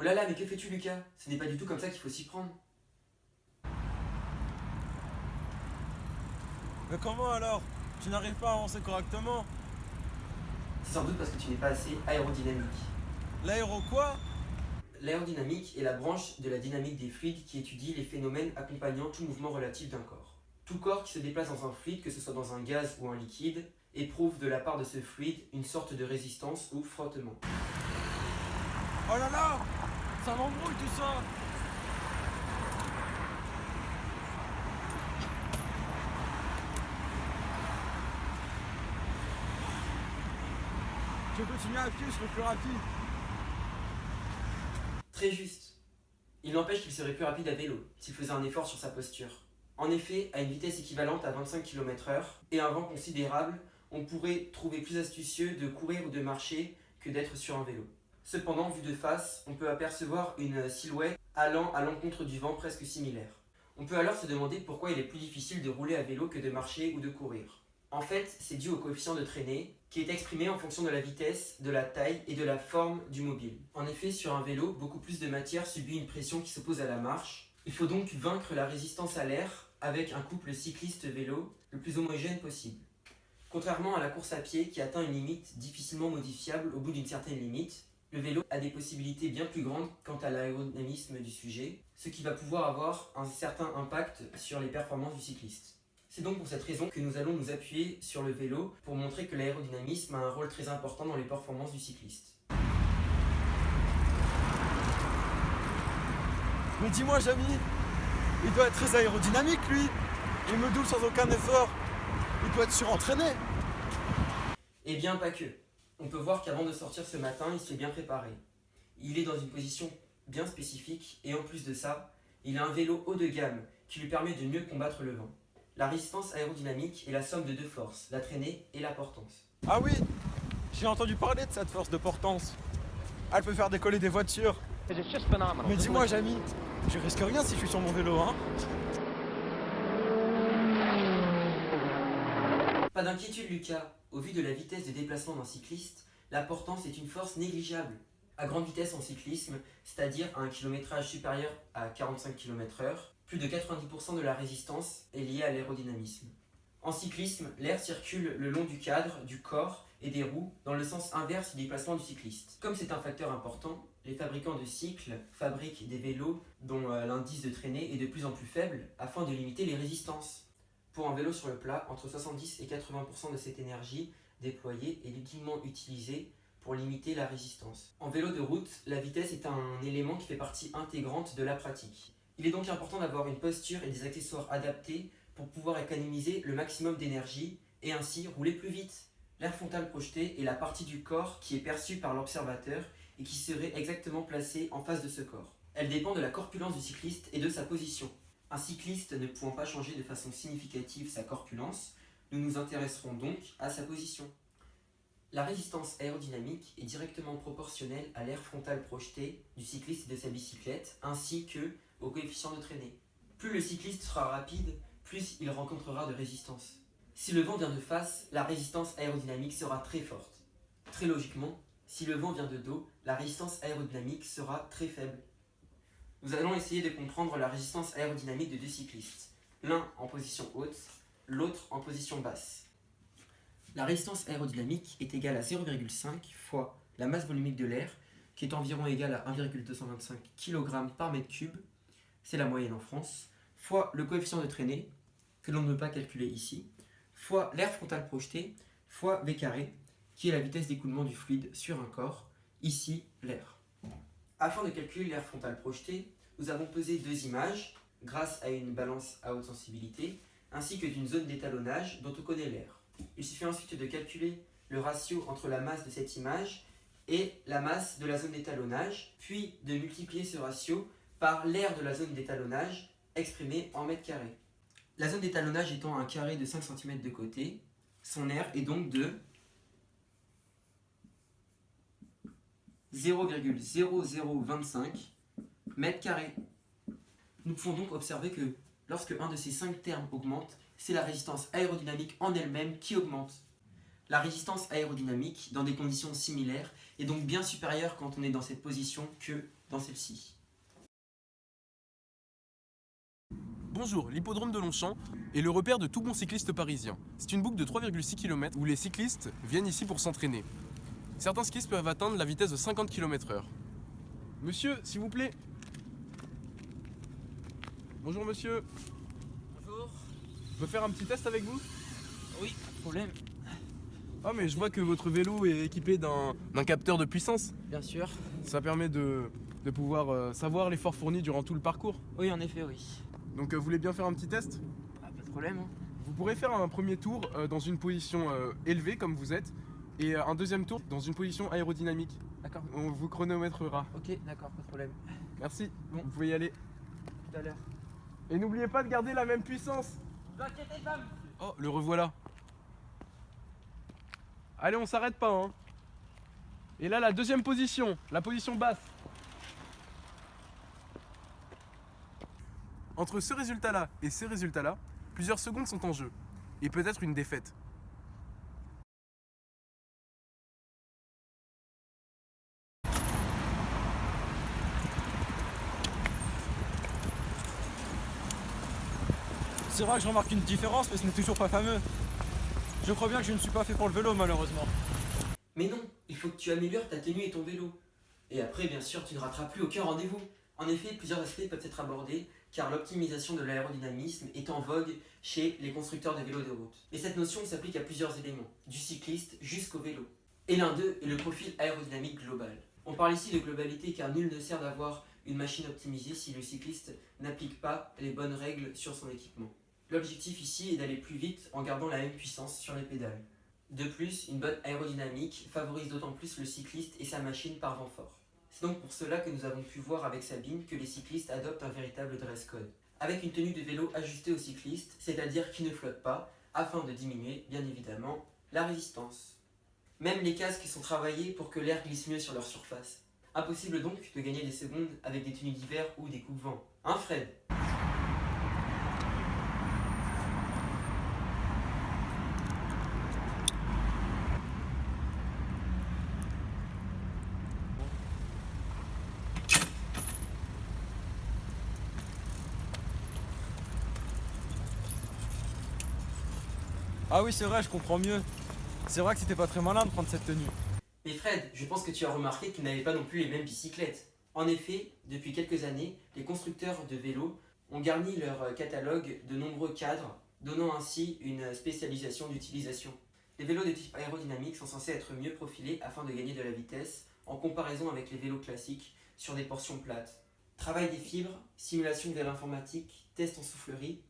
là là, mais que fais-tu Lucas? Ce n'est pas du tout comme ça qu'il faut s'y prendre. Mais comment alors? Tu n'arrives pas à avancer correctement? C'est sans doute parce que tu n'es pas assez aérodynamique. L'aéro quoi? L'aérodynamique est la branche de la dynamique des fluides qui étudie les phénomènes accompagnant tout mouvement relatif d'un corps. Tout corps qui se déplace dans un fluide, que ce soit dans un gaz ou un liquide, éprouve de la part de ce fluide une sorte de résistance ou frottement. Oh là là! Ça m'embrouille tout ça! Je vais continuer à pied, je serai plus rapide. Très juste. Il n'empêche qu'il serait plus rapide à vélo, s'il faisait un effort sur sa posture. En effet, à une vitesse équivalente à 25 km/h et un vent considérable, on pourrait trouver plus astucieux de courir ou de marcher que d'être sur un vélo. Cependant, vu de face, on peut apercevoir une silhouette allant à l'encontre du vent presque similaire. On peut alors se demander pourquoi il est plus difficile de rouler à vélo que de marcher ou de courir. En fait, c'est dû au coefficient de traînée, qui est exprimé en fonction de la vitesse, de la taille et de la forme du mobile. En effet, sur un vélo, beaucoup plus de matière subit une pression qui s'oppose à la marche. Il faut donc vaincre la résistance à l'air avec un couple cycliste-vélo le plus homogène possible. Contrairement à la course à pied qui atteint une limite difficilement modifiable au bout d'une certaine limite, le vélo a des possibilités bien plus grandes quant à l'aérodynamisme du sujet, ce qui va pouvoir avoir un certain impact sur les performances du cycliste. C'est donc pour cette raison que nous allons nous appuyer sur le vélo pour montrer que l'aérodynamisme a un rôle très important dans les performances du cycliste. Mais dis-moi, Jamy, il doit être très aérodynamique lui. Il me double sans aucun effort. Il doit être surentraîné. Eh bien, pas que. On peut voir qu'avant de sortir ce matin, il s'est bien préparé. Il est dans une position bien spécifique et en plus de ça, il a un vélo haut de gamme qui lui permet de mieux combattre le vent. La résistance aérodynamique est la somme de deux forces, la traînée et la portance. Ah oui, j'ai entendu parler de cette force de portance. Elle peut faire décoller des voitures. Mais dis-moi, Jamy, je risque rien si je suis sur mon vélo, hein? Pas d'inquiétude Lucas, au vu de la vitesse de déplacement d'un cycliste, la portance est une force négligeable. À grande vitesse en cyclisme, c'est-à-dire à un kilométrage supérieur à 45 km/h, plus de 90% de la résistance est liée à l'aérodynamisme. En cyclisme, l'air circule le long du cadre, du corps et des roues dans le sens inverse du déplacement du cycliste. Comme c'est un facteur important, les fabricants de cycles fabriquent des vélos dont l'indice de traînée est de plus en plus faible afin de limiter les résistances. Pour un vélo sur le plat, entre 70 et 80% de cette énergie déployée est utilement utilisée pour limiter la résistance. En vélo de route, la vitesse est un élément qui fait partie intégrante de la pratique. Il est donc important d'avoir une posture et des accessoires adaptés pour pouvoir économiser le maximum d'énergie et ainsi rouler plus vite. L'air frontal projeté est la partie du corps qui est perçue par l'observateur et qui serait exactement placée en face de ce corps. Elle dépend de la corpulence du cycliste et de sa position. Un cycliste ne pouvant pas changer de façon significative sa corpulence, nous nous intéresserons donc à sa position. La résistance aérodynamique est directement proportionnelle à l'air frontal projeté du cycliste et de sa bicyclette, ainsi que au coefficient de traînée. Plus le cycliste sera rapide, plus il rencontrera de résistance. Si le vent vient de face, la résistance aérodynamique sera très forte. Très logiquement, si le vent vient de dos, la résistance aérodynamique sera très faible. Nous allons essayer de comprendre la résistance aérodynamique de deux cyclistes, l'un en position haute, l'autre en position basse. La résistance aérodynamique est égale à 0,5 fois la masse volumique de l'air, qui est environ égale à 1,225 kg par mètre cube, c'est la moyenne en France, fois le coefficient de traînée, que l'on ne peut pas calculer ici, fois l'air frontal projeté, fois V carré, qui est la vitesse d'écoulement du fluide sur un corps, ici l'air. Afin de calculer l'air frontal projeté, nous avons pesé deux images grâce à une balance à haute sensibilité ainsi que d'une zone d'étalonnage dont on connaît l'air. Il suffit ensuite de calculer le ratio entre la masse de cette image et la masse de la zone d'étalonnage, puis de multiplier ce ratio par l'air de la zone d'étalonnage exprimé en mètres carrés. La zone d'étalonnage étant un carré de 5 cm de côté, son air est donc de 0,0025 mètres carrés. Nous pouvons donc observer que lorsque un de ces 5 termes augmente, c'est la résistance aérodynamique en elle-même qui augmente. La résistance aérodynamique, dans des conditions similaires, est donc bien supérieure quand on est dans cette position que dans celle-ci. Bonjour, l'hippodrome de Longchamp est le repère de tout bon cycliste parisien. C'est une boucle de 3,6 km où les cyclistes viennent ici pour s'entraîner. Certains skis peuvent atteindre la vitesse de 50 km/h. Monsieur, s'il vous plaît. Bonjour monsieur. Bonjour. Je peux faire un petit test avec vous? Oui, pas de problème. Ah mais je vois que votre vélo est équipé d'un capteur de puissance. Bien sûr. Ça permet de pouvoir savoir l'effort fourni durant tout le parcours. Oui, en effet, oui. Donc vous voulez bien faire un petit test? Pas de problème. Hein. Vous pourrez faire un premier tour dans une position élevée comme vous êtes et un deuxième tour dans une position aérodynamique. D'accord. On vous chronométrera. Ok, d'accord, pas de problème. Merci, Bon. vous pouvez y aller. Tout à l'heure. Et n'oubliez pas de garder la même puissance. Ne vous inquiétez pas, monsieur. Oh, le revoilà. Allez, on s'arrête pas, hein. Et là, la deuxième position, la position basse. Entre ce résultat-là et ces résultats-là, plusieurs secondes sont en jeu. Et peut-être une défaite. C'est vrai que je remarque une différence, mais ce n'est toujours pas fameux. Je crois bien que je ne suis pas fait pour le vélo, malheureusement. Mais non, il faut que tu améliores ta tenue et ton vélo. Et après, bien sûr, tu ne rateras plus aucun rendez-vous. En effet, plusieurs aspects peuvent être abordés, car l'optimisation de l'aérodynamisme est en vogue chez les constructeurs de vélos de route. Et cette notion s'applique à plusieurs éléments, du cycliste jusqu'au vélo. Et l'un d'eux est le profil aérodynamique global. On parle ici de globalité car nul ne sert d'avoir une machine optimisée si le cycliste n'applique pas les bonnes règles sur son équipement. L'objectif ici est d'aller plus vite en gardant la même puissance sur les pédales. De plus, une bonne aérodynamique favorise d'autant plus le cycliste et sa machine par vent fort. C'est donc pour cela que nous avons pu voir avec Sabine que les cyclistes adoptent un véritable dress code. Avec une tenue de vélo ajustée aux cyclistes, c'est-à-dire qui ne flotte pas, afin de diminuer, bien évidemment, la résistance. Même les casques sont travaillés pour que l'air glisse mieux sur leur surface. Impossible donc de gagner des secondes avec des tenues d'hiver ou des coupe-vents. Hein Fred ? Ah oui, c'est vrai, je comprends mieux. C'est vrai que c'était pas très malin de prendre cette tenue. Mais Fred, je pense que tu as remarqué qu'ils n'avaient pas non plus les mêmes bicyclettes. En effet, depuis quelques années, les constructeurs de vélos ont garni leur catalogue de nombreux cadres, donnant ainsi une spécialisation d'utilisation. Les vélos de type aérodynamique sont censés être mieux profilés afin de gagner de la vitesse en comparaison avec les vélos classiques sur des portions plates. Travail des fibres, simulation de l'informatique, tests en soufflerie,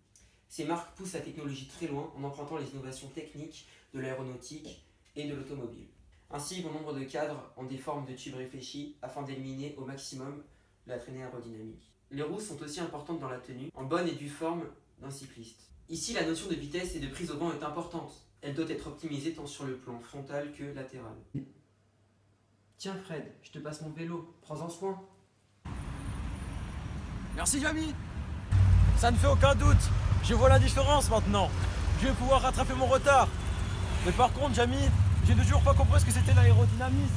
ces marques poussent la technologie très loin en empruntant les innovations techniques de l'aéronautique et de l'automobile. Ainsi, bon nombre de cadres ont des formes de tubes réfléchis afin d'éliminer au maximum la traînée aérodynamique. Les roues sont aussi importantes dans la tenue, en bonne et due forme d'un cycliste. Ici, la notion de vitesse et de prise au vent est importante. Elle doit être optimisée tant sur le plan frontal que latéral. Tiens Fred, je te passe mon vélo, prends-en soin. Merci Jamie. Ça ne fait aucun doute. Je vois la différence maintenant. Je vais pouvoir rattraper mon retard. Mais par contre, Jamie, j'ai toujours pas compris ce que c'était l'aérodynamisme.